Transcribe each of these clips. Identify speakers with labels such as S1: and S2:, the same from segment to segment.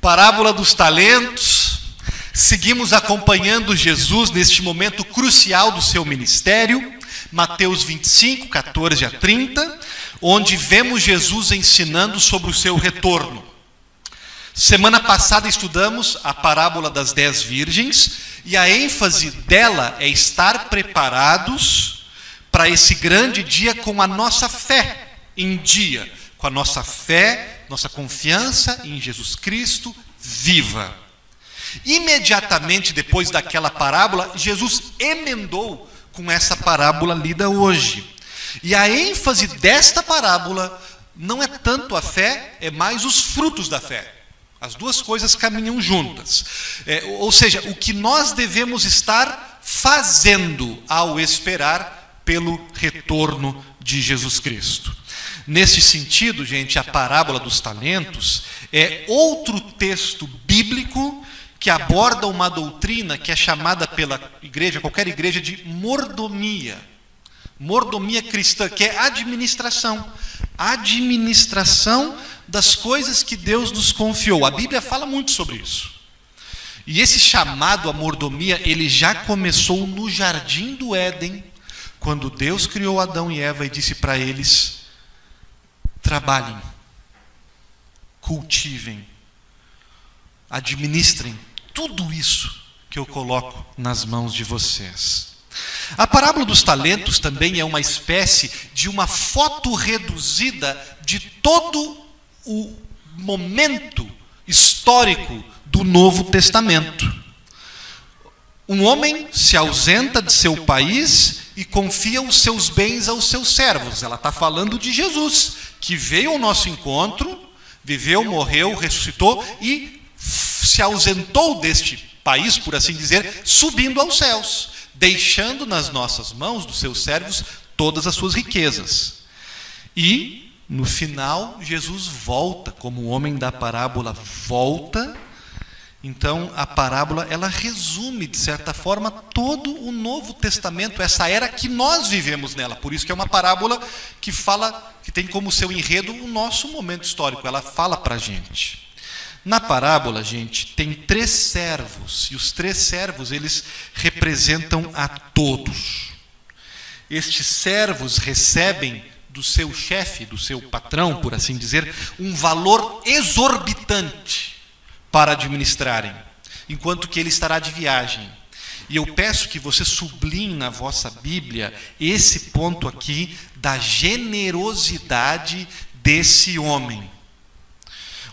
S1: Parábola dos talentos. Seguimos acompanhando Jesus neste momento crucial do seu ministério, Mateus 25, 14 a 30, onde vemos Jesus ensinando sobre o seu retorno. Semana passada estudamos a parábola das 10 virgens, e a ênfase dela é estar preparados para esse grande dia com a nossa fé em dia, com a nossa fé, nossa confiança em Jesus Cristo viva. Imediatamente depois daquela parábola, Jesus emendou com essa parábola lida hoje. E a ênfase desta parábola não é tanto a fé, é mais os frutos da fé. As duas coisas caminham juntas. Ou seja, o que nós devemos estar fazendo ao esperar pelo retorno de Jesus Cristo. Nesse sentido, gente, a parábola dos talentos é outro texto bíblico que aborda uma doutrina que é chamada pela igreja, qualquer igreja, de mordomia. Mordomia cristã, que é administração. Administração das coisas que Deus nos confiou. A Bíblia fala muito sobre isso. E esse chamado à mordomia, ele já começou no jardim do Éden, quando Deus criou Adão e Eva e disse para eles: trabalhem, cultivem, administrem tudo isso que eu coloco nas mãos de vocês. A parábola dos talentos também é uma espécie de uma foto reduzida de todo o momento histórico do Novo Testamento. Um homem se ausenta de seu país e confia os seus bens aos seus servos. Ela está falando de Jesus, que veio ao nosso encontro, viveu, morreu, ressuscitou e se ausentou deste país, por assim dizer, subindo aos céus, deixando nas nossas mãos, dos seus servos, todas as suas riquezas. E, no final, Jesus volta, como o homem da parábola volta. Então, a parábola, ela resume, de certa forma, todo o Novo Testamento, essa era que nós vivemos nela. Por isso que é uma parábola que fala, que tem como seu enredo o nosso momento histórico. Ela fala para a gente. Na parábola, gente, tem 3 servos, e os 3 servos, eles representam a todos. Estes servos recebem do seu chefe, do seu patrão, por assim dizer, um valor exorbitante para administrarem, enquanto que ele estará de viagem. E eu peço que você sublinhe na vossa Bíblia esse ponto aqui da generosidade desse homem.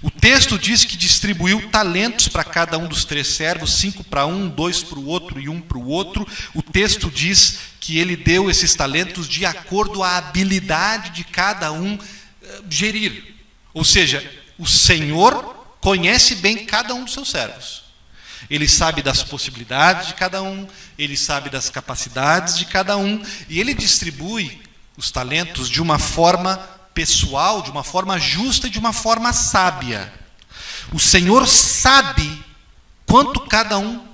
S1: O texto diz que distribuiu talentos para cada um dos 3 servos, 5 para um, 2 para o outro e 1 para o outro. O texto diz que ele deu esses talentos de acordo à habilidade de cada um gerir. Ou seja, o Senhor conhece bem cada um dos seus servos. Ele sabe das possibilidades de cada um, ele sabe das capacidades de cada um, e ele distribui os talentos de uma forma pessoal, de uma forma justa e de uma forma sábia. O Senhor sabe quanto cada um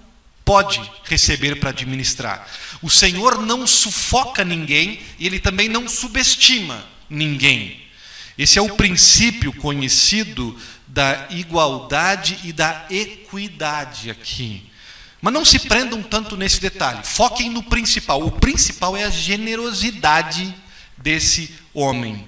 S1: pode receber para administrar. O Senhor não sufoca ninguém e ele também não subestima ninguém. Esse é o princípio conhecido da igualdade e da equidade aqui. Mas não se prendam tanto nesse detalhe. Foquem no principal. O principal é a generosidade desse homem.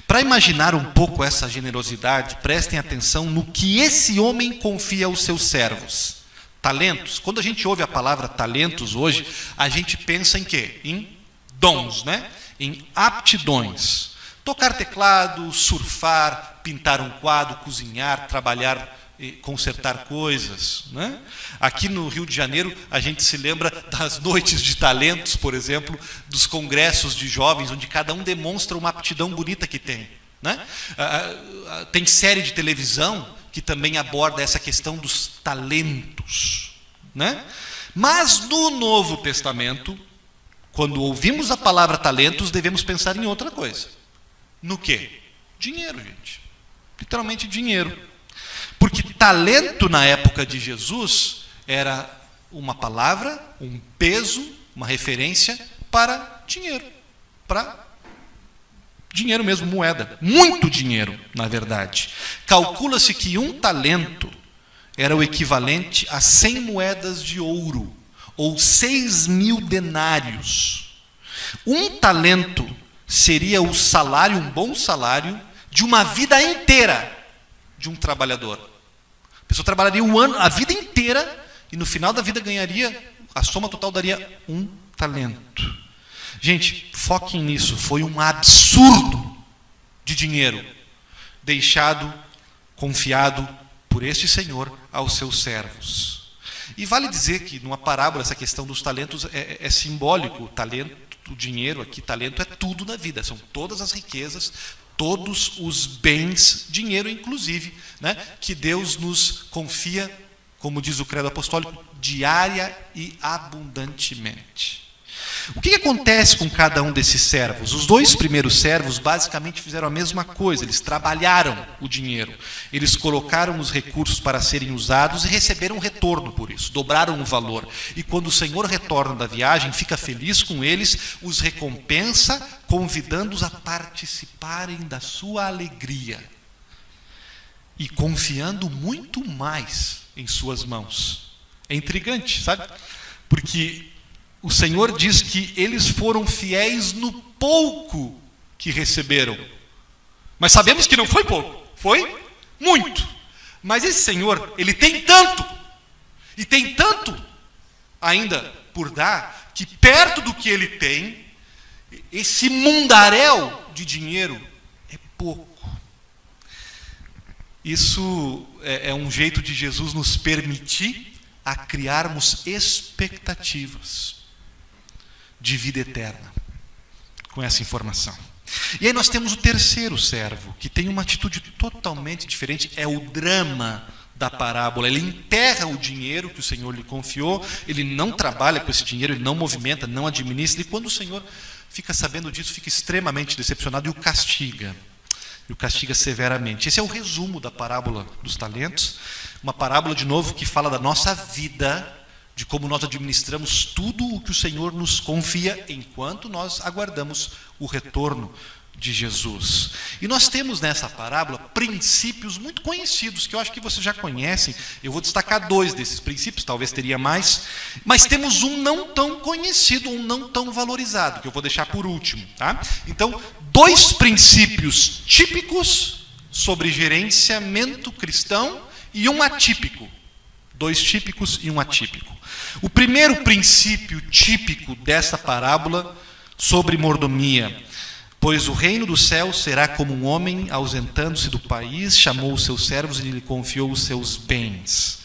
S1: Para imaginar um pouco essa generosidade, prestem atenção no que esse homem confia aos seus servos. Talentos. Quando a gente ouve a palavra talentos hoje, a gente pensa em quê? Em dons, né? Em aptidões. Tocar teclado, surfar, pintar um quadro, cozinhar, trabalhar, consertar coisas, né? Aqui no Rio de Janeiro, a gente se lembra das noites de talentos, por exemplo, dos congressos de jovens, onde cada um demonstra uma aptidão bonita que tem, né? Tem série de televisão que também aborda essa questão dos talentos, né? Mas no Novo Testamento, quando ouvimos a palavra talentos, devemos pensar em outra coisa. No quê? Dinheiro, gente. Literalmente dinheiro. Porque talento na época de Jesus era uma palavra, um peso, uma referência para dinheiro, para Dinheiro mesmo, moeda. Muito dinheiro, na verdade. Calcula-se que 1 talento era o equivalente a 100 moedas de ouro, ou 6.000 denários. 1 talento seria o salário, um bom salário, de uma vida inteira de um trabalhador. A pessoa trabalharia um ano, a vida inteira, e no final da vida ganharia, a soma total daria 1 talento. Gente, foquem nisso. Foi um absurdo de dinheiro deixado, confiado por este Senhor aos seus servos. E vale dizer que numa parábola essa questão dos talentos é simbólico. Talento, o dinheiro aqui, talento é tudo na vida. São todas as riquezas, todos os bens, dinheiro inclusive, né, que Deus nos confia, como diz o credo apostólico, diária e abundantemente. O que acontece com cada um desses servos? Os 2 primeiros servos basicamente fizeram a mesma coisa. Eles trabalharam o dinheiro. Eles colocaram os recursos para serem usados e receberam retorno por isso. Dobraram o valor. E quando o Senhor retorna da viagem, fica feliz com eles, os recompensa, convidando-os a participarem da sua alegria. E confiando muito mais em suas mãos. É intrigante, sabe? Porque o Senhor diz que eles foram fiéis no pouco que receberam. Mas sabemos que não foi pouco, foi muito. Mas esse Senhor, ele tem tanto, e tem tanto ainda por dar, que perto do que ele tem, esse mundaréu de dinheiro é pouco. Isso é um jeito de Jesus nos permitir a criarmos expectativas de vida eterna com essa informação. E aí nós temos o terceiro servo, que tem uma atitude totalmente diferente, é o drama da parábola. Ele enterra o dinheiro que o Senhor lhe confiou, ele não trabalha com esse dinheiro, ele não movimenta, não administra, e quando o Senhor fica sabendo disso, fica extremamente decepcionado e o castiga severamente. Esse é o resumo da parábola dos talentos, uma parábola, de novo, que fala da nossa vida, de como nós administramos tudo o que o Senhor nos confia enquanto nós aguardamos o retorno de Jesus. E nós temos nessa parábola princípios muito conhecidos, que eu acho que vocês já conhecem. Eu vou destacar 2 desses princípios, talvez teria mais, mas temos um não tão conhecido, um não tão valorizado, que eu vou deixar por último, tá? Então, 2 princípios típicos sobre gerenciamento cristão e um atípico. 2 típicos e um atípico. O primeiro princípio típico dessa parábola sobre mordomia: pois o reino do céu será como um homem ausentando-se do país, chamou os seus servos e lhe confiou os seus bens.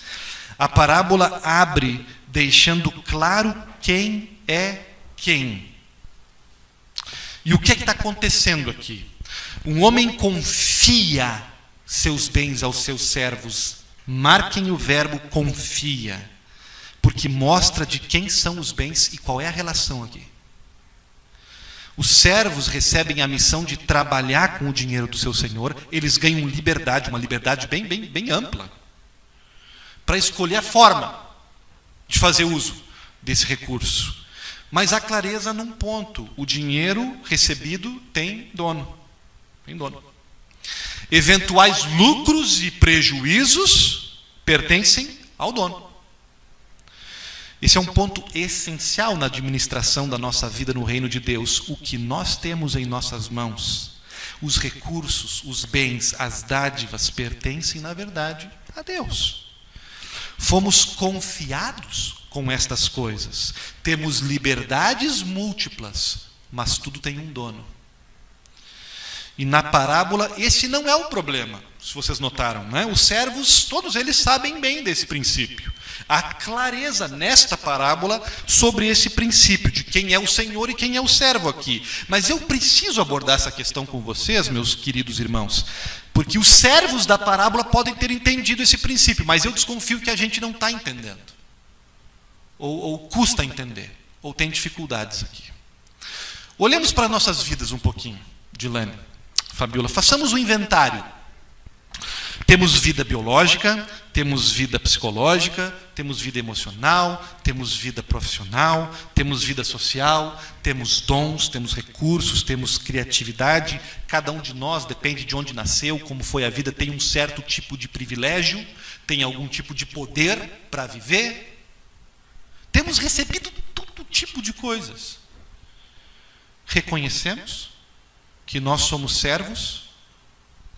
S1: A parábola abre deixando claro quem é quem. E o que é que está acontecendo aqui? Um homem confia seus bens aos seus servos. Marquem o verbo confia, porque mostra de quem são os bens e qual é a relação aqui. Os servos recebem a missão de trabalhar com o dinheiro do seu senhor, eles ganham liberdade, uma liberdade bem ampla, para escolher a forma de fazer uso desse recurso. Mas há clareza num ponto: o dinheiro recebido tem dono. Tem dono. Eventuais lucros e prejuízos pertencem ao dono. Esse é um ponto essencial na administração da nossa vida no reino de Deus. O que nós temos em nossas mãos, os recursos, os bens, as dádivas, pertencem, na verdade, a Deus. Fomos confiados com estas coisas. Temos liberdades múltiplas, mas tudo tem um dono. E na parábola, esse não é o problema, se vocês notaram, né? Os servos, todos eles sabem bem desse princípio. Há clareza nesta parábola sobre esse princípio, de quem é o Senhor e quem é o servo aqui. Mas eu preciso abordar essa questão com vocês, meus queridos irmãos, porque os servos da parábola podem ter entendido esse princípio, mas eu desconfio que a gente não está entendendo. Ou custa entender, ou tem dificuldades aqui. Olhemos para nossas vidas um pouquinho, Dilane, Fabiola, façamos um inventário. Temos vida biológica, temos vida psicológica, temos vida emocional, temos vida profissional, temos vida social, temos dons, temos recursos, temos criatividade. Cada um de nós, depende de onde nasceu, como foi a vida, tem um certo tipo de privilégio, tem algum tipo de poder para viver. Temos recebido todo tipo de coisas. Reconhecemos que nós somos servos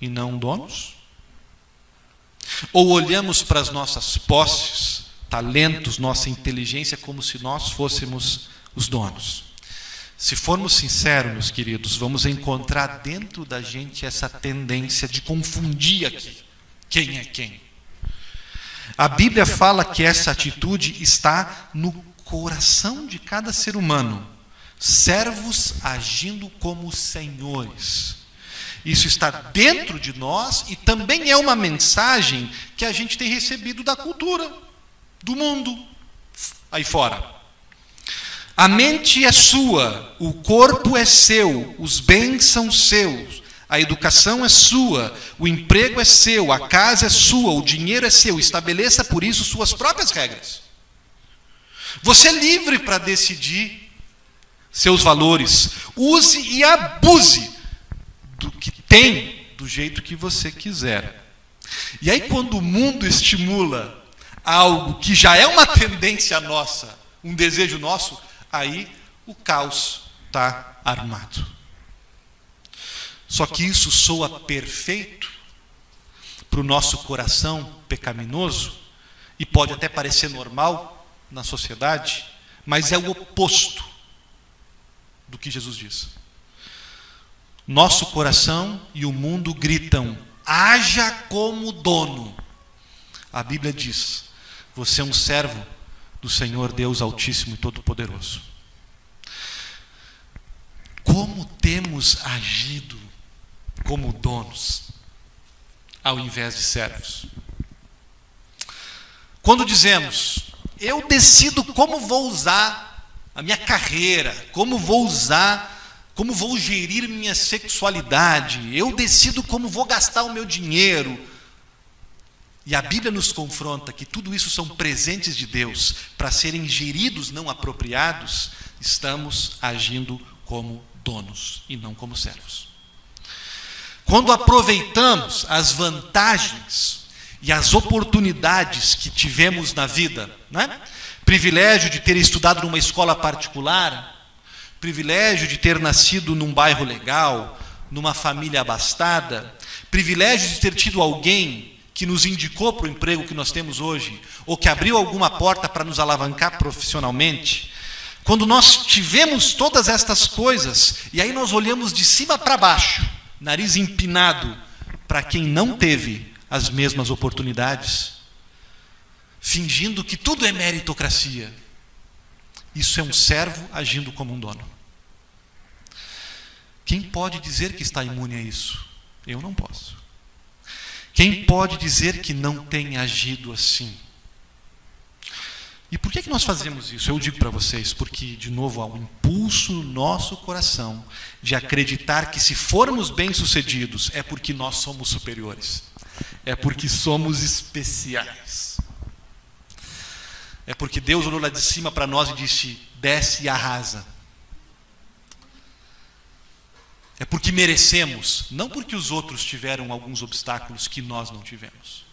S1: e não donos? Ou olhamos para as nossas posses, talentos, nossa inteligência como se nós fôssemos os donos? Se formos sinceros, meus queridos, vamos encontrar dentro da gente essa tendência de confundir aqui quem é quem. A Bíblia fala que essa atitude está no coração de cada ser humano. Servos agindo como senhores. Isso está dentro de nós e também é uma mensagem que a gente tem recebido da cultura, do mundo, aí fora. A mente é sua, o corpo é seu, os bens são seus, a educação é sua, o emprego é seu, a casa é sua, o dinheiro é seu. Estabeleça por isso suas próprias regras. Você é livre para decidir seus valores. Use e abuse do que tem, do jeito que você quiser. E aí, quando o mundo estimula algo que já é uma tendência nossa, um desejo nosso, aí o caos está armado. Só que isso soa perfeito para o nosso coração pecaminoso e pode até parecer normal na sociedade, mas é o oposto do que Jesus diz. Nosso coração e o mundo gritam: haja como dono. A Bíblia diz: você é um servo do Senhor Deus Altíssimo e Todo-Poderoso. Como temos agido como donos, ao invés de servos? Quando dizemos: eu decido como vou usar a minha carreira, como vou gerir minha sexualidade, eu decido como vou gastar o meu dinheiro. E a Bíblia nos confronta que tudo isso são presentes de Deus para serem geridos, não apropriados. Estamos agindo como donos e não como servos. Quando aproveitamos as vantagens e as oportunidades que tivemos na vida, né? Privilégio de ter estudado numa escola particular, privilégio de ter nascido num bairro legal, numa família abastada, privilégio de ter tido alguém que nos indicou para o emprego que nós temos hoje, ou que abriu alguma porta para nos alavancar profissionalmente. Quando nós tivemos todas estas coisas, e aí nós olhamos de cima para baixo, nariz empinado, para quem não teve as mesmas oportunidades, fingindo que tudo é meritocracia. Isso é um servo agindo como um dono. Quem pode dizer que está imune a isso? Eu não posso. Quem pode dizer que não tem agido assim? E por que nós fazemos isso? Eu digo para vocês, porque, de novo, há um impulso no nosso coração de acreditar que, se formos bem-sucedidos, é porque nós somos superiores. É porque somos especiais. É porque Deus olhou lá de cima para nós e disse: desce e arrasa. É porque merecemos, não porque os outros tiveram alguns obstáculos que nós não tivemos.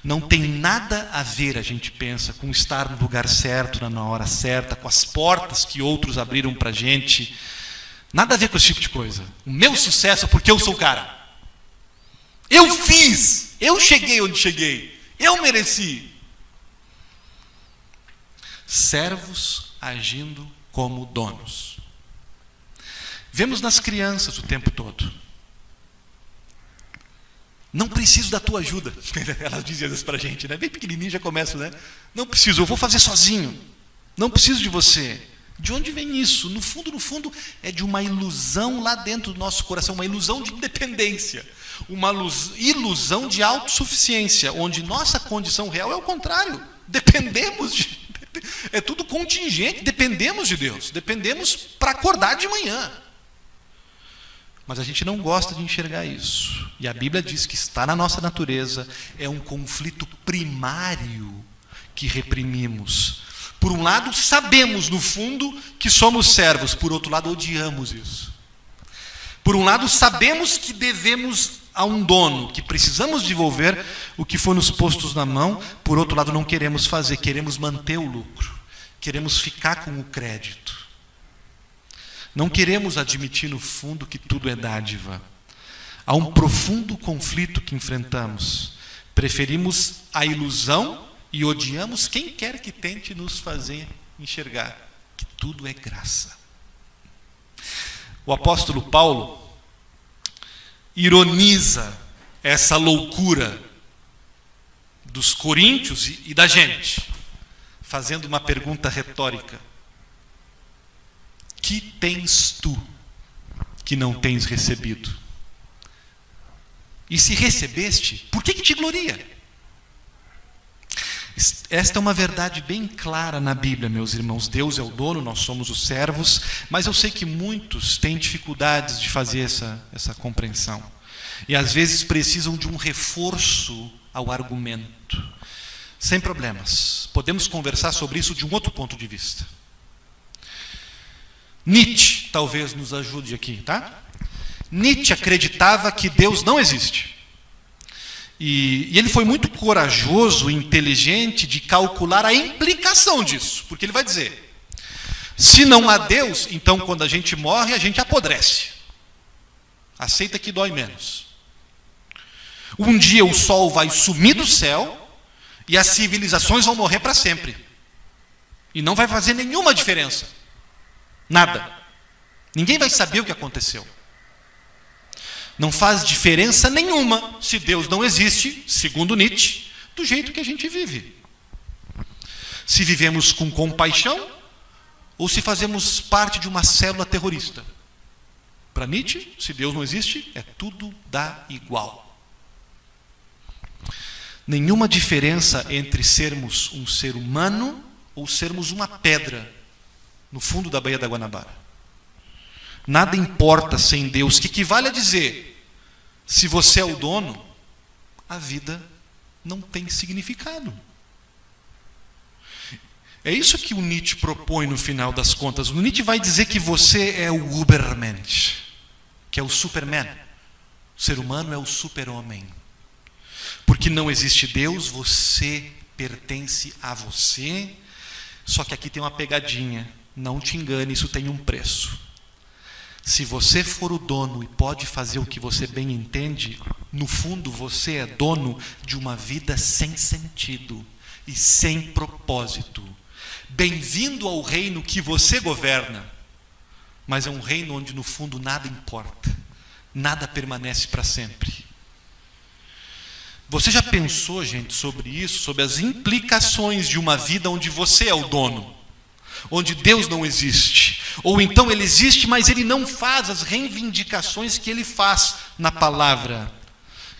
S1: Não tem nada a ver, a gente pensa, com estar no lugar certo, na hora certa, com as portas que outros abriram para a gente. Nada a ver com esse tipo de coisa. O meu sucesso é porque eu sou o cara. Eu fiz, eu cheguei onde cheguei, eu mereci. Servos agindo como donos. Vemos nas crianças o tempo todo. Não preciso da tua ajuda. Elas dizem isso para a gente, né? Bem pequenininho já começa, né? Não preciso, eu vou fazer sozinho. Não preciso de você. De onde vem isso? No fundo, é de uma ilusão lá dentro do nosso coração, uma ilusão de independência, uma ilusão de autossuficiência, onde nossa condição real é o contrário. É tudo contingente, dependemos de Deus, dependemos para acordar de manhã. Mas a gente não gosta de enxergar isso. E a Bíblia diz que está na nossa natureza, é um conflito primário que reprimimos. Por um lado, sabemos no fundo que somos servos, por outro lado, odiamos isso. Por um lado, sabemos que devemos a um dono, que precisamos devolver o que foi nos postos na mão, por outro lado, não queremos fazer, queremos manter o lucro, queremos ficar com o crédito. Não queremos admitir no fundo que tudo é dádiva. Há um profundo conflito que enfrentamos. Preferimos a ilusão e odiamos quem quer que tente nos fazer enxergar que tudo é graça. O apóstolo Paulo ironiza essa loucura dos coríntios e da gente, fazendo uma pergunta retórica. Que tens tu que não tens recebido? E se recebeste, por que te gloria? Esta é uma verdade bem clara na Bíblia, meus irmãos. Deus é o dono, nós somos os servos, mas eu sei que muitos têm dificuldades de fazer essa compreensão. E às vezes precisam de um reforço ao argumento. Sem problemas. Podemos conversar sobre isso de um outro ponto de vista. Nietzsche talvez nos ajude aqui, tá? Nietzsche acreditava que Deus não existe. E ele foi muito corajoso e inteligente de calcular a implicação disso. Porque ele vai dizer, se não há Deus, então quando a gente morre, a gente apodrece. Aceita que dói menos. Um dia o sol vai sumir do céu e as civilizações vão morrer para sempre. E não vai fazer nenhuma diferença. Nada. Ninguém vai saber o que aconteceu. Não faz diferença nenhuma se Deus não existe, segundo Nietzsche, do jeito que a gente vive. Se vivemos com compaixão ou se fazemos parte de uma célula terrorista. Para Nietzsche, se Deus não existe, tudo dá igual. Nenhuma diferença entre sermos um ser humano ou sermos uma pedra no fundo da Baía da Guanabara. Nada importa sem Deus, que equivale a dizer, se você é o dono, a vida não tem significado. É isso que o Nietzsche propõe no final das contas. O Nietzsche vai dizer que você é o Ubermensch, que é o Superman. O ser humano é o super-homem. Porque não existe Deus, você pertence a você. Só que aqui tem uma pegadinha. Não te engane, isso tem um preço. Se você for o dono e pode fazer o que você bem entende, no fundo você é dono de uma vida sem sentido e sem propósito. Bem-vindo ao reino que você governa, mas é um reino onde no fundo nada importa, nada permanece para sempre. Você já pensou, gente, sobre isso, sobre as implicações de uma vida onde você é o dono? Onde Deus não existe, ou então Ele existe, mas Ele não faz as reivindicações que Ele faz na palavra,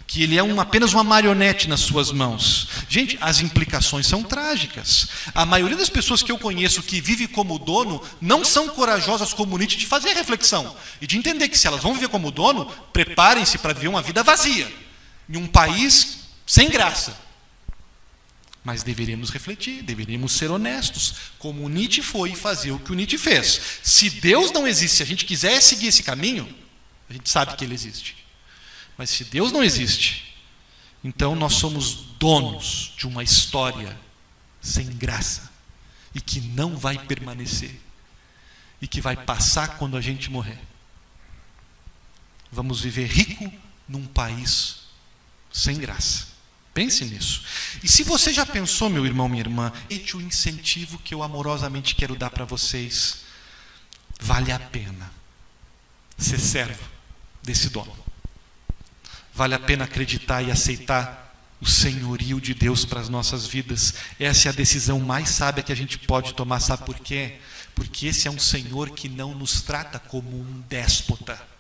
S1: que Ele é apenas uma marionete nas suas mãos. Gente, as implicações são trágicas. A maioria das pessoas que eu conheço que vive como dono não são corajosas como Nietzsche de fazer a reflexão e de entender que se elas vão viver como dono, preparem-se para viver uma vida vazia, em um país sem graça. Mas deveríamos refletir, deveríamos ser honestos, como o Nietzsche foi e fazer o que o Nietzsche fez. Se Deus não existe, se a gente quiser seguir esse caminho, a gente sabe que Ele existe. Mas se Deus não existe, então nós somos donos de uma história sem graça e que não vai permanecer e que vai passar quando a gente morrer. Vamos viver rico num país sem graça. Pense nisso. E se você já pensou, meu irmão, minha irmã, este é o incentivo que eu amorosamente quero dar para vocês. Vale a pena ser servo desse dono. Vale a pena acreditar e aceitar o senhorio de Deus para as nossas vidas. Essa é a decisão mais sábia que a gente pode tomar. Sabe por quê? Porque esse é um Senhor que não nos trata como um déspota.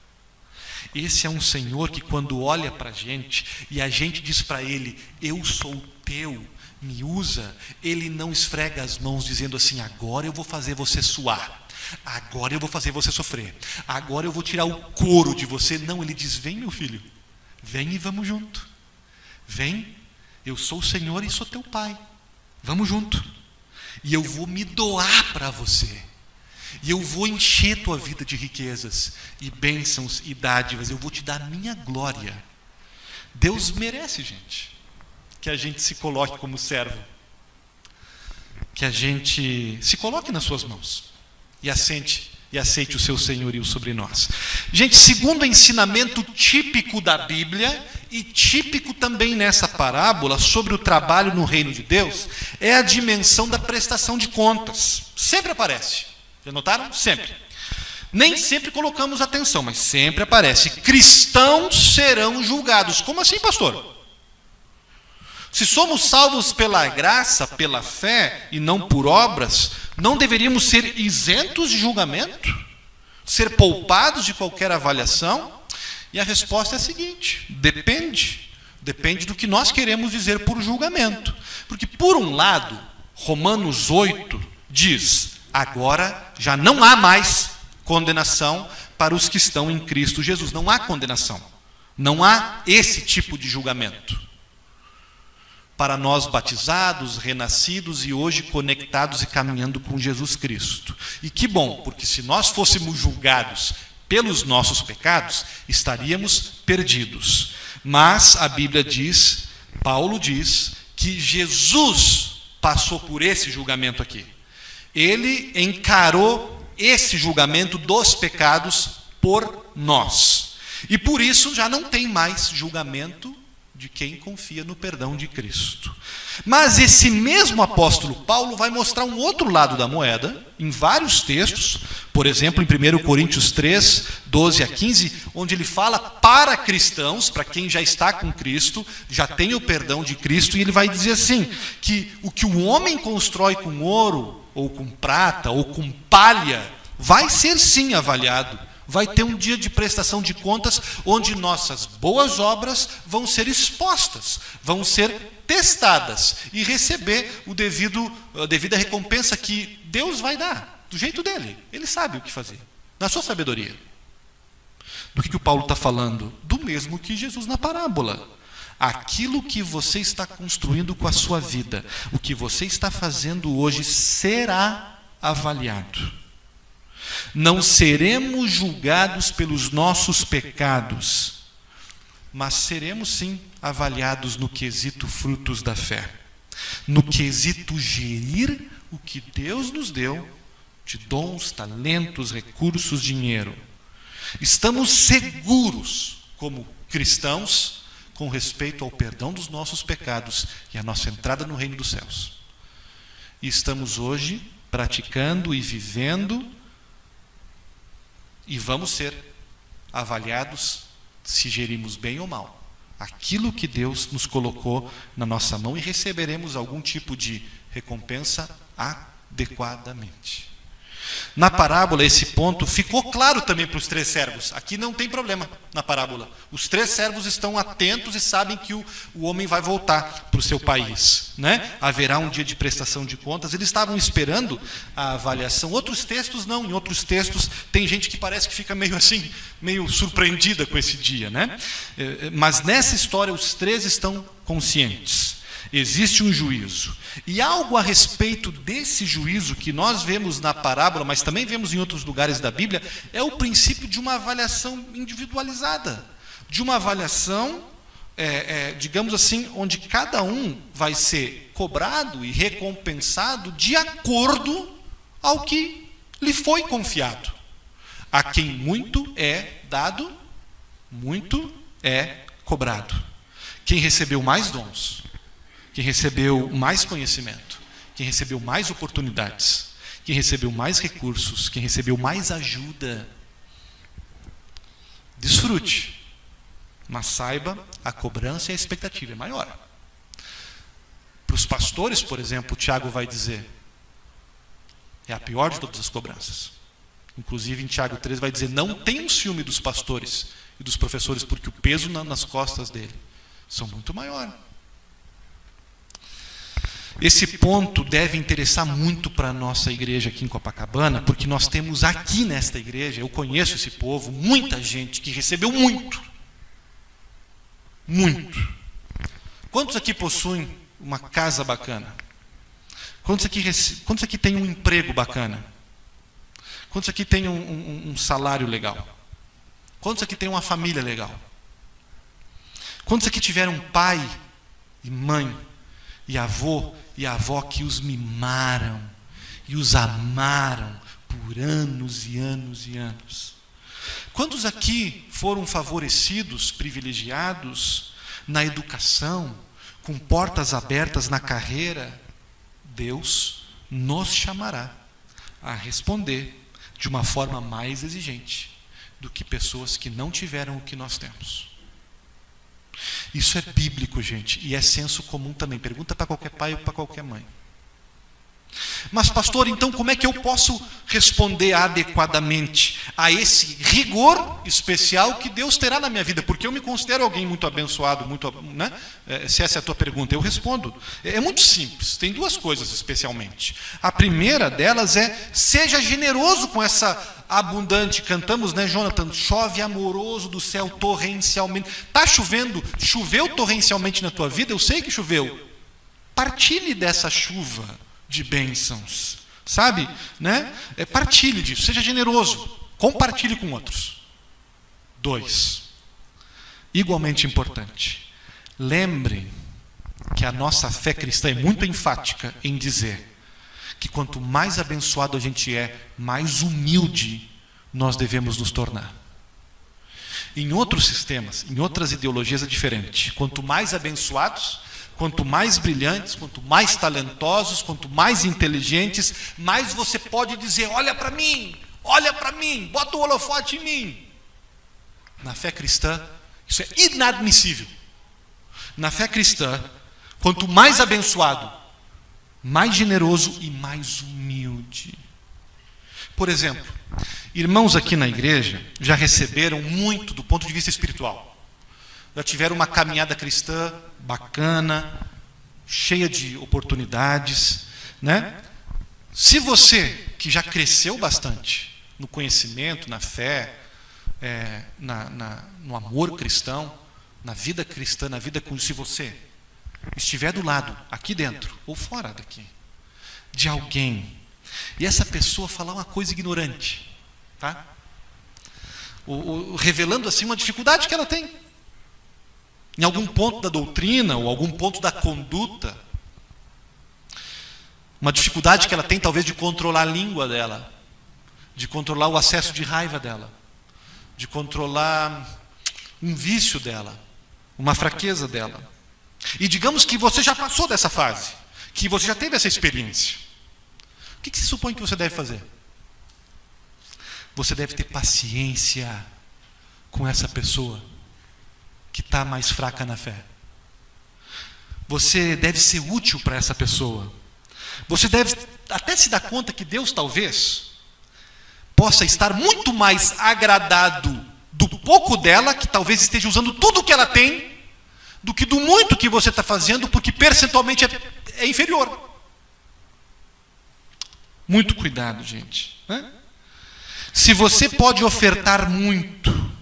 S1: Esse é um Senhor que quando olha para a gente e a gente diz para Ele, eu sou teu, me usa, Ele não esfrega as mãos dizendo assim, agora eu vou fazer você suar, agora eu vou fazer você sofrer, agora eu vou tirar o couro de você. Não, ele diz: vem, meu filho, vem e vamos junto. Vem, eu sou o Senhor e sou teu pai. Vamos junto. E eu vou me doar para você. E eu vou encher tua vida de riquezas e bênçãos e dádivas. Eu vou te dar a minha glória. Deus merece, gente, que a gente se coloque como servo, que a gente se coloque nas suas mãos e aceite o seu senhorio sobre nós. Gente, segundo o ensinamento típico da Bíblia e típico também nessa parábola sobre o trabalho no reino de Deus, é a dimensão da prestação de contas. Sempre aparece. Já notaram? Sempre. Nem sempre colocamos atenção, mas sempre aparece: cristãos serão julgados. Como assim, pastor? Se somos salvos pela graça, pela fé e não por obras, não deveríamos ser isentos de julgamento? Ser poupados de qualquer avaliação? E a resposta é a seguinte: depende. Depende do que nós queremos dizer por julgamento. Porque, por um lado, Romanos 8 diz: agora já não há mais condenação para os que estão em Cristo Jesus. Não há condenação. Não há esse tipo de julgamento. Para nós batizados, renascidos e hoje conectados e caminhando com Jesus Cristo. E que bom, porque se nós fôssemos julgados pelos nossos pecados, estaríamos perdidos. Mas a Bíblia diz, Paulo diz, que Jesus passou por esse julgamento aqui. Ele encarou esse julgamento dos pecados por nós. E por isso já não tem mais julgamento de quem confia no perdão de Cristo. Mas esse mesmo apóstolo Paulo vai mostrar um outro lado da moeda, em vários textos, por exemplo, em 1 Coríntios 3, 12 a 15, onde ele fala para cristãos, para quem já está com Cristo, já tem o perdão de Cristo, e ele vai dizer assim, que o que o homem constrói com ouro, ou com prata, ou com palha, vai ser sim avaliado. Vai ter um dia de prestação de contas, onde nossas boas obras vão ser expostas, vão ser testadas e receber a devida recompensa que Deus vai dar, do jeito dele. Ele sabe o que fazer, na sua sabedoria. Do que o Paulo está falando? Do mesmo que Jesus na parábola. Aquilo que você está construindo com a sua vida, o que você está fazendo hoje, será avaliado. Não seremos julgados pelos nossos pecados, mas seremos sim avaliados no quesito frutos da fé, no quesito gerir o que Deus nos deu de dons, talentos, recursos, dinheiro. Estamos seguros como cristãos com respeito ao perdão dos nossos pecados e a nossa entrada no reino dos céus. E estamos hoje praticando e vivendo, e vamos ser avaliados se gerimos bem ou mal aquilo que Deus nos colocou na nossa mão, e receberemos algum tipo de recompensa adequadamente. Na parábola, esse ponto ficou claro também para os 3 servos. Aqui não tem problema na parábola. Os 3 servos estão atentos e sabem que o homem vai voltar para o seu país, né? Haverá um dia de prestação de contas. Eles estavam esperando a avaliação. Outros textos não. Em outros textos tem gente que parece que fica meio assim, meio surpreendida com esse dia, né? Mas nessa história os 3 estão conscientes. Existe um juízo. E algo a respeito desse juízo que nós vemos na parábola, mas também vemos em outros lugares da Bíblia, é o princípio de uma avaliação individualizada. De uma avaliação, digamos assim, onde cada um vai ser cobrado e recompensado de acordo ao que lhe foi confiado. A quem muito é dado, muito é cobrado. Quem recebeu mais dons, quem recebeu mais conhecimento, quem recebeu mais oportunidades, quem recebeu mais recursos, quem recebeu mais ajuda, desfrute, mas saiba, a cobrança e a expectativa é maior. Para os pastores, por exemplo, o Tiago vai dizer, é a pior de todas as cobranças. Inclusive em Tiago 3 vai dizer, não tenham ciúme dos pastores e dos professores, porque o peso nas costas dele são muito maior. Esse ponto deve interessar muito para a nossa igreja aqui em Copacabana, porque nós temos aqui nesta igreja, eu conheço esse povo, muita gente que recebeu muito. Muito. Quantos aqui possuem uma casa bacana? Quantos aqui têm um emprego bacana? Quantos aqui têm um salário legal? Quantos aqui têm uma família legal? Quantos aqui tiveram pai e mãe e avô e avó que os mimaram e os amaram por anos e anos e anos? Quantos aqui foram favorecidos, privilegiados na educação, com portas abertas na carreira? Deus nos chamará a responder de uma forma mais exigente do que pessoas que não tiveram o que nós temos. Isso é bíblico, gente, e é senso comum também. Pergunta para qualquer pai ou para qualquer mãe. Mas, pastor, então como é que eu posso responder adequadamente a esse rigor especial que Deus terá na minha vida? Porque eu me considero alguém muito abençoado, muito, né? Se essa é a tua pergunta, eu respondo. É muito simples, tem duas coisas especialmente. A primeira delas é: seja generoso com essa abundante. Cantamos, né, Jonathan? Chove amoroso do céu torrencialmente. Está chovendo, choveu torrencialmente na tua vida? Eu sei que choveu. Partilhe dessa chuva de bênçãos, sabe? Né? Partilhe disso, seja generoso, compartilhe com outros. 2, igualmente importante, lembrem que a nossa fé cristã é muito enfática em dizer que quanto mais abençoado a gente é, mais humilde nós devemos nos tornar. Em outros sistemas, em outras ideologias é diferente. Quanto mais abençoados, quanto mais brilhantes, quanto mais talentosos, quanto mais inteligentes, mais você pode dizer: olha para mim, bota o holofote em mim. Na fé cristã, isso é inadmissível. Na fé cristã, quanto mais abençoado, mais generoso e mais humilde. Por exemplo, irmãos aqui na igreja já receberam muito do ponto de vista espiritual. Já tiveram uma caminhada cristã bacana, cheia de oportunidades, né? Se você, que já cresceu bastante no conhecimento, na fé, no amor cristão, na vida cristã, na vida com, se você estiver do lado, aqui dentro ou fora daqui, de alguém, e essa pessoa falar uma coisa ignorante, tá? Revelando assim uma dificuldade que ela tem em algum ponto da doutrina ou algum ponto da conduta, uma dificuldade que ela tem talvez de controlar a língua dela, de controlar o acesso de raiva dela, de controlar um vício dela, uma fraqueza dela. E digamos que você já passou dessa fase, que você já teve essa experiência. O que se supõe que você deve fazer? Você deve ter paciência com essa pessoa que está mais fraca na fé. Você deve ser útil para essa pessoa. Você deve até se dar conta que Deus talvez possa estar muito mais agradado do pouco dela, que talvez esteja usando tudo que ela tem, do que do muito que você está fazendo, porque percentualmente é inferior. Muito cuidado, gente, né? Se você pode ofertar muito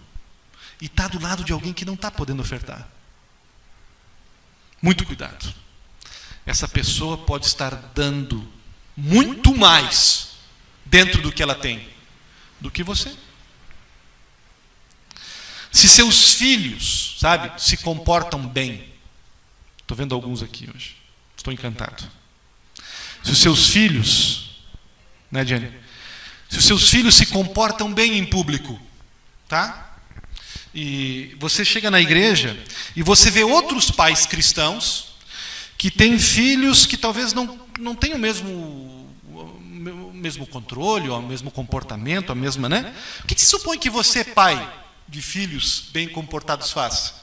S1: e está do lado de alguém que não está podendo ofertar, muito cuidado. Essa pessoa pode estar dando muito mais dentro do que ela tem do que você. Se seus filhos, sabe, se comportam bem, estou vendo alguns aqui hoje, estou encantado. Se os seus filhos, né, Jenny? Se os seus filhos se comportam bem em público, tá? E você chega na igreja e você vê outros pais cristãos que têm filhos que talvez não tenham o mesmo controle, ou o mesmo comportamento, a mesma, né? O que se supõe que você, pai de filhos bem comportados, faça?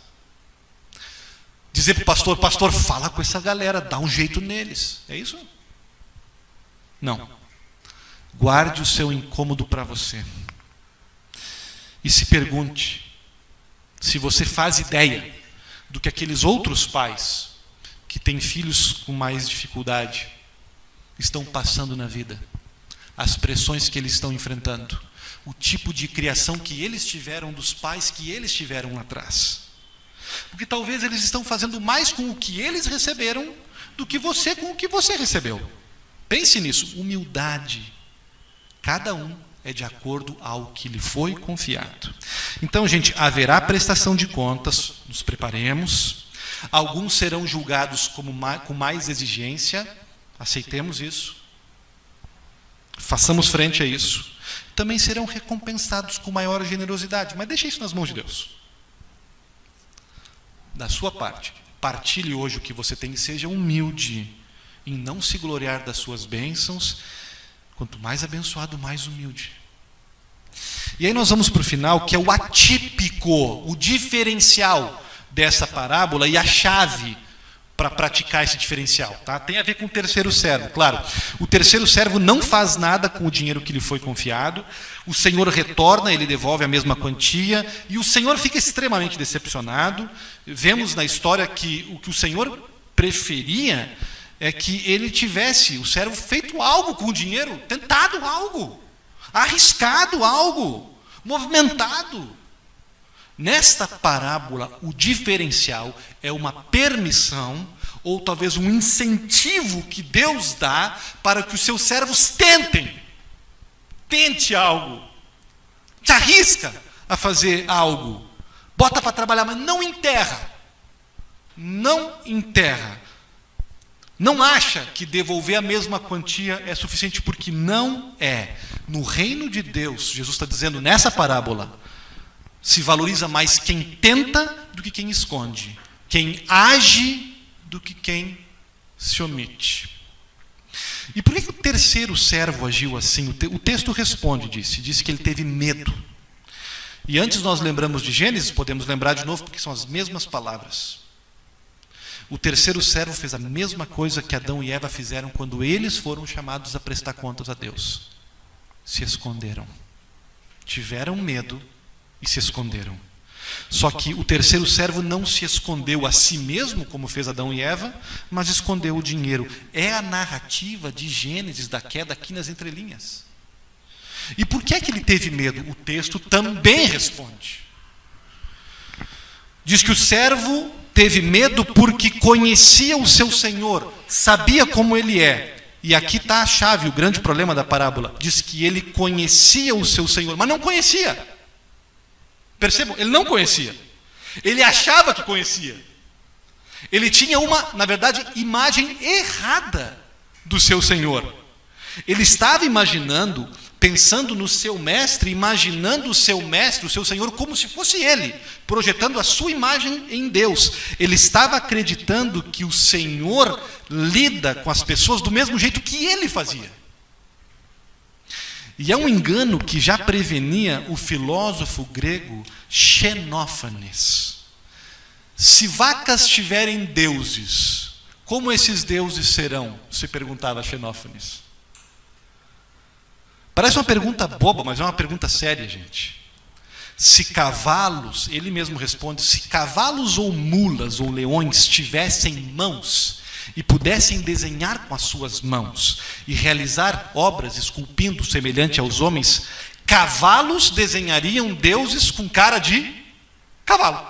S1: Dizer para o pastor: pastor, fala com essa galera, dá um jeito neles. É isso? Não. Guarde o seu incômodo para você. E se pergunte se você faz ideia do que aqueles outros pais que têm filhos com mais dificuldade estão passando na vida, as pressões que eles estão enfrentando, o tipo de criação que eles tiveram dos pais que eles tiveram lá atrás. Porque talvez eles estão fazendo mais com o que eles receberam do que você com o que você recebeu. Pense nisso, humildade. Cada um é de acordo ao que lhe foi confiado. Então, gente, haverá prestação de contas, nos preparemos. Alguns serão julgados com mais exigência, aceitemos isso. Façamos frente a isso. Também serão recompensados com maior generosidade, mas deixe isso nas mãos de Deus. Da sua parte, partilhe hoje o que você tem e seja humilde em não se gloriar das suas bênçãos. Quanto mais abençoado, mais humilde. E aí nós vamos para o final, que é o atípico, o diferencial dessa parábola e a chave para praticar esse diferencial. Tá? Tem a ver com o terceiro servo, claro. O terceiro servo não faz nada com o dinheiro que lhe foi confiado. O Senhor retorna, ele devolve a mesma quantia, e o Senhor fica extremamente decepcionado. Vemos na história que o que o Senhor preferia é que ele tivesse, o servo, feito algo com o dinheiro, tentado algo, arriscado algo, movimentado. Nesta parábola, o diferencial é uma permissão, ou talvez um incentivo que Deus dá para que os seus servos tentem. Tente algo. Se arrisca a fazer algo. Bota para trabalhar, mas não enterra. Não enterra. Não acha que devolver a mesma quantia é suficiente, porque não é. No reino de Deus, Jesus está dizendo nessa parábola, se valoriza mais quem tenta do que quem esconde, quem age do que quem se omite. E por que o terceiro servo agiu assim? O texto responde, disse que ele teve medo. E antes nós lembramos de Gênesis, podemos lembrar de novo, porque são as mesmas palavras. O terceiro servo fez a mesma coisa que Adão e Eva fizeram quando eles foram chamados a prestar contas a Deus. Se esconderam. Tiveram medo e se esconderam. Só que o terceiro servo não se escondeu a si mesmo, como fez Adão e Eva, mas escondeu o dinheiro. É a narrativa de Gênesis da queda aqui nas entrelinhas. E por que é que ele teve medo? O texto também responde. Diz que o servo teve medo porque conhecia o seu senhor, sabia como ele é. E aqui está a chave, o grande problema da parábola. Diz que ele conhecia o seu senhor, mas não conhecia. Percebam, ele não conhecia. Ele achava que conhecia. Ele tinha uma, na verdade, imagem errada do seu senhor. Ele estava imaginando, pensando no seu mestre, imaginando o seu mestre, o seu senhor, como se fosse ele, projetando a sua imagem em Deus. Ele estava acreditando que o Senhor lida com as pessoas do mesmo jeito que ele fazia. E é um engano que já prevenia o filósofo grego Xenófanes. Se vacas tiverem deuses, como esses deuses serão? Se perguntava Xenófanes. Parece uma pergunta boba, mas é uma pergunta séria, gente. Se cavalos, ele mesmo responde, se cavalos ou mulas ou leões tivessem mãos e pudessem desenhar com as suas mãos e realizar obras esculpindo semelhante aos homens, cavalos desenhariam deuses com cara de cavalo.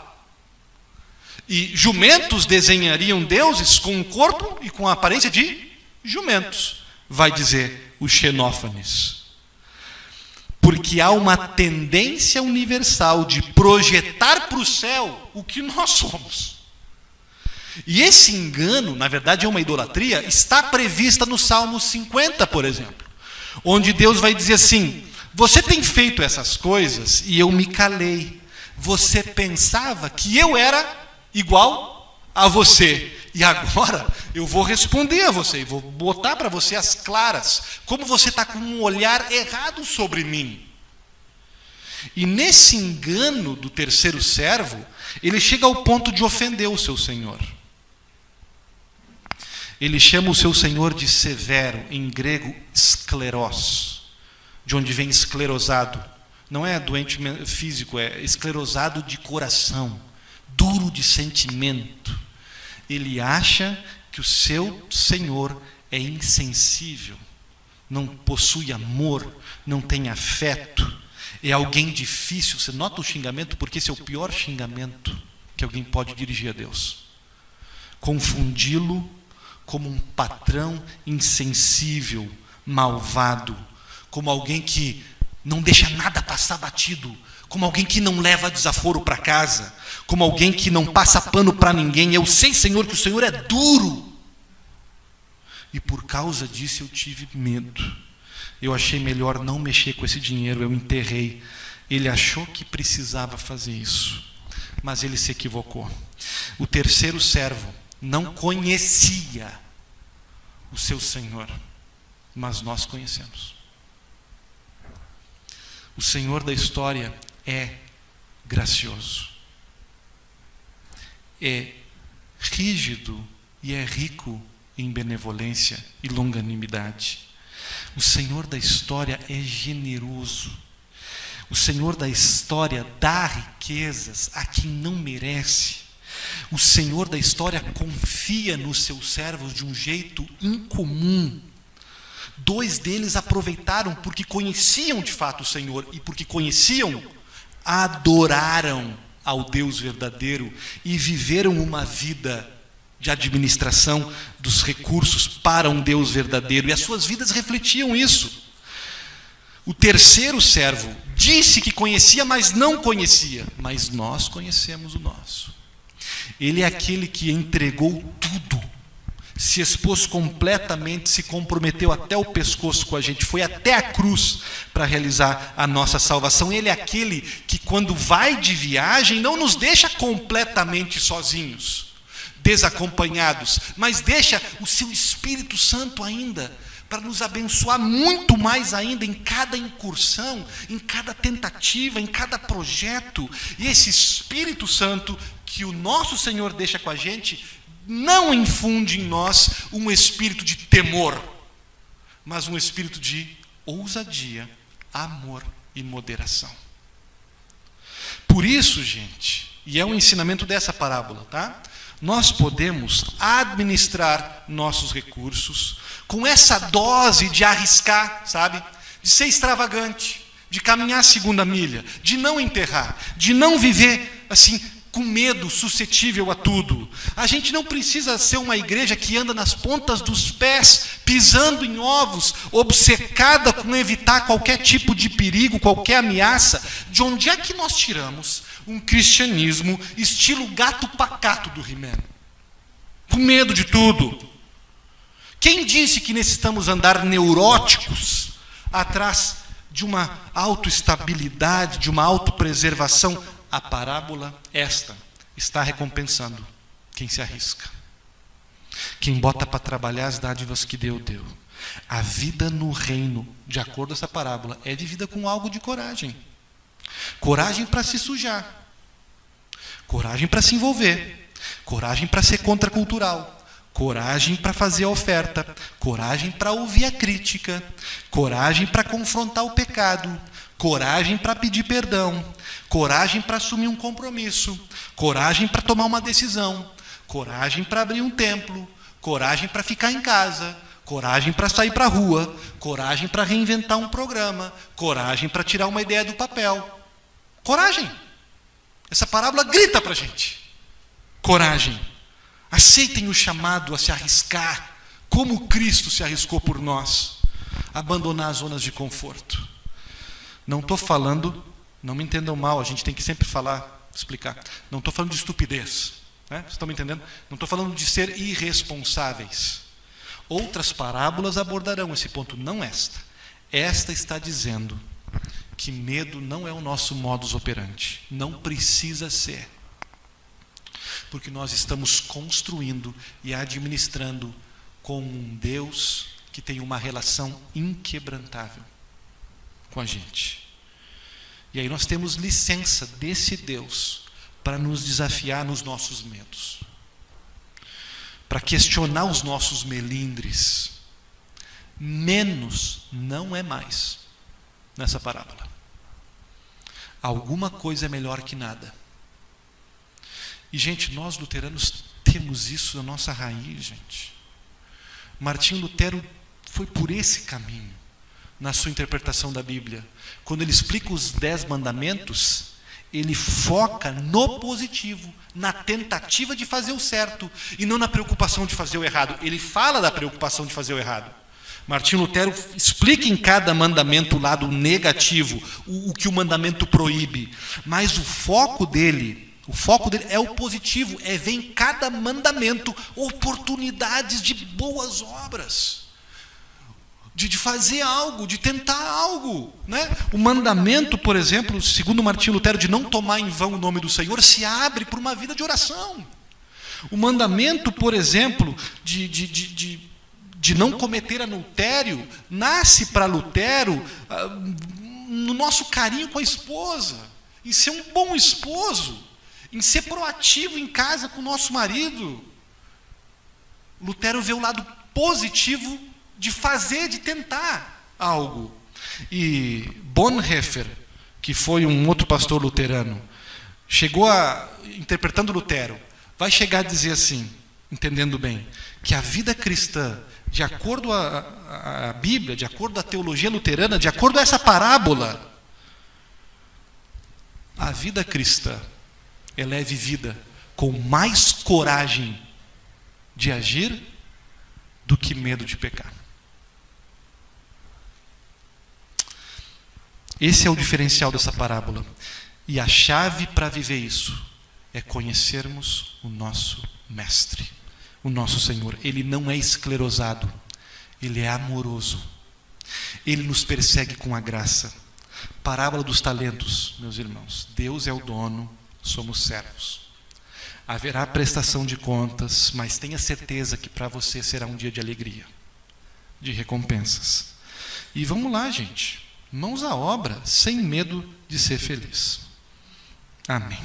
S1: E jumentos desenhariam deuses com um corpo e com a aparência de jumentos, vai dizer o Xenófanes. Porque há uma tendência universal de projetar para o céu o que nós somos. E esse engano, na verdade é uma idolatria, está prevista no Salmo 50, por exemplo, onde Deus vai dizer assim: você tem feito essas coisas e eu me calei. Você pensava que eu era igual a você, e agora eu vou responder a você, e vou botar para você as claras, como você está com um olhar errado sobre mim. E nesse engano do terceiro servo, ele chega ao ponto de ofender o seu senhor. Ele chama o seu senhor de severo, em grego escleros, de onde vem esclerosado. Não é doente físico, é esclerosado de coração, duro de sentimento. Ele acha que o seu Senhor é insensível, não possui amor, não tem afeto, é alguém difícil. Você nota o xingamento, porque esse é o pior xingamento que alguém pode dirigir a Deus. Confundi-lo como um patrão insensível, malvado, como alguém que não deixa nada passar batido, como alguém que não leva desaforo para casa, como alguém que não passa pano para ninguém. Eu sei, Senhor, que o Senhor é duro. E por causa disso eu tive medo. Eu achei melhor não mexer com esse dinheiro, eu enterrei. Ele achou que precisava fazer isso, mas ele se equivocou. O terceiro servo não conhecia o seu Senhor, mas nós conhecemos. O Senhor da história é gracioso, é rígido e é rico em benevolência e longanimidade. O Senhor da história é generoso. O Senhor da história dá riquezas a quem não merece. O Senhor da história confia nos seus servos de um jeito incomum. 2 deles aproveitaram porque conheciam de fato o Senhor, e porque conheciam, adoraram ao Deus verdadeiro e viveram uma vida de administração dos recursos para um Deus verdadeiro, e as suas vidas refletiam isso. O terceiro servo disse que conhecia, mas não conhecia, mas nós conhecemos o nosso. Ele é aquele que entregou tudo, se expôs completamente, se comprometeu até o pescoço com a gente, foi até a cruz para realizar a nossa salvação. Ele é aquele que, quando vai de viagem, não nos deixa completamente sozinhos, desacompanhados, mas deixa o seu Espírito Santo ainda para nos abençoar muito mais ainda em cada incursão, em cada tentativa, em cada projeto. E esse Espírito Santo que o nosso Senhor deixa com a gente não infunde em nós um espírito de temor, mas um espírito de ousadia, amor e moderação. Por isso, gente, e é um ensinamento dessa parábola, tá? Nós podemos administrar nossos recursos com essa dose de arriscar, sabe? De ser extravagante, de caminhar a segunda milha, de não enterrar, de não viver assim, com medo, suscetível a tudo. A gente não precisa ser uma igreja que anda nas pontas dos pés, pisando em ovos, obcecada com evitar qualquer tipo de perigo, qualquer ameaça. De onde é que nós tiramos um cristianismo estilo gato pacato do He-Man? Com medo de tudo. Quem disse que necessitamos andar neuróticos atrás de uma autoestabilidade, de uma autopreservação? A parábola esta está recompensando quem se arrisca, quem bota para trabalhar as dádivas que Deus deu. A vida no reino, de acordo com essa parábola, é vivida com algo de coragem. Coragem para se sujar, coragem para se envolver, coragem para ser contracultural, coragem para fazer a oferta, coragem para ouvir a crítica, coragem para confrontar o pecado, coragem para pedir perdão, coragem para assumir um compromisso, coragem para tomar uma decisão, coragem para abrir um templo, coragem para ficar em casa, coragem para sair para a rua, coragem para reinventar um programa, coragem para tirar uma ideia do papel. Coragem. Essa parábola grita para a gente. Coragem. Aceitem o chamado a se arriscar, como Cristo se arriscou por nós. Abandonar as zonas de conforto. Não estou falando, não me entendam mal, a gente tem que sempre falar, explicar. Não estou falando de estupidez, né? Vocês estão me entendendo? Não estou falando de ser irresponsáveis. Outras parábolas abordarão esse ponto, não esta. Esta está dizendo que medo não é o nosso modus operandi. Não precisa ser. Porque nós estamos construindo e administrando com um Deus que tem uma relação inquebrantável com a gente. E aí nós temos licença desse Deus para nos desafiar nos nossos medos, para questionar os nossos melindres. Menos não é mais nessa parábola. Alguma coisa é melhor que nada. E, gente, nós luteranos temos isso na nossa raiz, gente. Martinho Lutero foi por esse caminho na sua interpretação da Bíblia. Quando ele explica os 10 mandamentos, ele foca no positivo, na tentativa de fazer o certo, e não na preocupação de fazer o errado. Ele fala da preocupação de fazer o errado. Martinho Lutero explica em cada mandamento o lado negativo, o que o mandamento proíbe, mas o foco dele é o positivo, é ver em cada mandamento oportunidades de boas obras, de fazer algo, de tentar algo, né? O mandamento, por exemplo, segundo Martinho Lutero, de não tomar em vão o nome do Senhor, se abre para uma vida de oração. O mandamento, por exemplo, de não cometer adultério, nasce para Lutero no nosso carinho com a esposa, em ser um bom esposo, em ser proativo em casa com o nosso marido. Lutero vê o lado positivo de fazer, de tentar algo. E Bonhoeffer, que foi um outro pastor luterano, chegou interpretando Lutero, vai chegar a dizer assim, entendendo bem, que a vida cristã, de acordo à Bíblia, de acordo à teologia luterana, de acordo a essa parábola, a vida cristã, ela é vivida com mais coragem de agir do que medo de pecar. Esse é o diferencial dessa parábola. E a chave para viver isso é conhecermos o nosso Mestre, o nosso Senhor. Ele não é esclerosado, Ele é amoroso. Ele nos persegue com a graça. Parábola dos talentos, meus irmãos. Deus é o dono, somos servos. Haverá prestação de contas, mas tenha certeza que para você será um dia de alegria, de recompensas. E vamos lá, gente. Mãos à obra, sem medo de ser feliz. Amém.